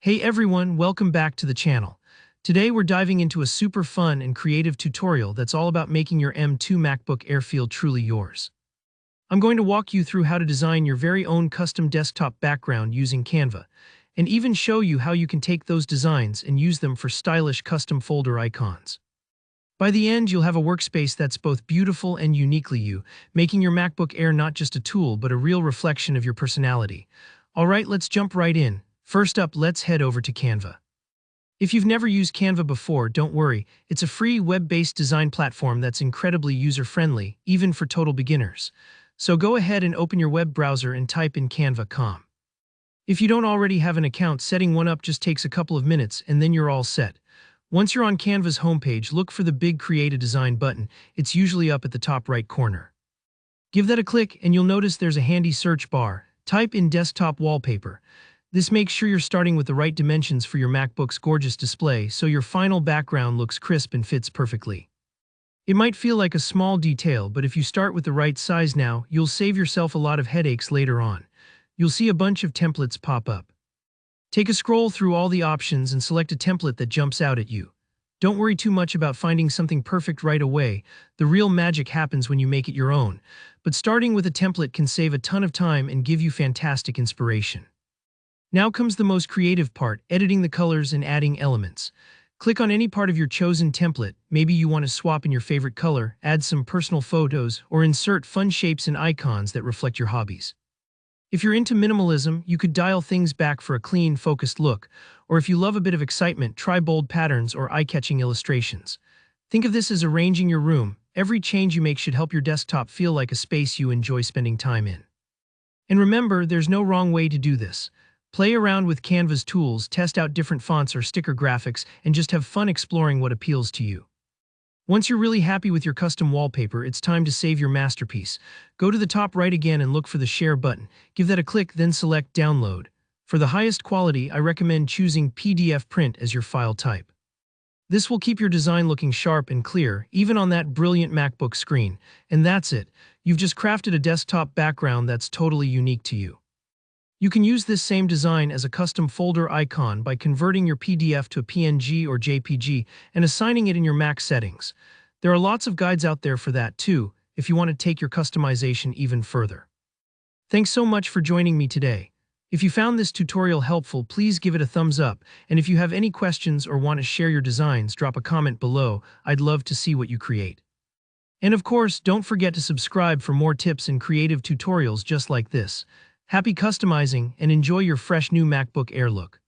Hey everyone, welcome back to the channel. Today we're diving into a super fun and creative tutorial that's all about making your M2 MacBook Air feel truly yours. I'm going to walk you through how to design your very own custom desktop background using Canva, and even show you how you can take those designs and use them for stylish custom folder icons. By the end, you'll have a workspace that's both beautiful and uniquely you, making your MacBook Air not just a tool but a real reflection of your personality. Alright, let's jump right in. First up, let's head over to Canva. If you've never used Canva before, don't worry, it's a free web-based design platform that's incredibly user-friendly, even for total beginners. So go ahead and open your web browser and type in canva.com. If you don't already have an account, setting one up just takes a couple of minutes and then you're all set. Once you're on Canva's homepage, look for the big Create a Design button. It's usually up at the top right corner. Give that a click and you'll notice there's a handy search bar. Type in desktop wallpaper. This makes sure you're starting with the right dimensions for your MacBook's gorgeous display so your final background looks crisp and fits perfectly. It might feel like a small detail, but if you start with the right size now, you'll save yourself a lot of headaches later on. You'll see a bunch of templates pop up. Take a scroll through all the options and select a template that jumps out at you. Don't worry too much about finding something perfect right away. The real magic happens when you make it your own. But starting with a template can save a ton of time and give you fantastic inspiration. Now comes the most creative part, editing the colors and adding elements. Click on any part of your chosen template. Maybe you want to swap in your favorite color, add some personal photos, or insert fun shapes and icons that reflect your hobbies. If you're into minimalism, you could dial things back for a clean, focused look, or if you love a bit of excitement, try bold patterns or eye-catching illustrations. Think of this as arranging your room. Every change you make should help your desktop feel like a space you enjoy spending time in. And remember, there's no wrong way to do this. Play around with Canva's tools, test out different fonts or sticker graphics, and just have fun exploring what appeals to you. Once you're really happy with your custom wallpaper, it's time to save your masterpiece. Go to the top right again and look for the Share button. Give that a click, then select Download. For the highest quality, I recommend choosing PDF print as your file type. This will keep your design looking sharp and clear, even on that brilliant MacBook screen. And that's it. You've just crafted a desktop background that's totally unique to you. You can use this same design as a custom folder icon by converting your PDF to a PNG or JPG and assigning it in your Mac settings. There are lots of guides out there for that too, if you want to take your customization even further. Thanks so much for joining me today. If you found this tutorial helpful, please give it a thumbs up, and if you have any questions or want to share your designs, drop a comment below. I'd love to see what you create. And of course, don't forget to subscribe for more tips and creative tutorials just like this. Happy customizing and enjoy your fresh new MacBook Air look.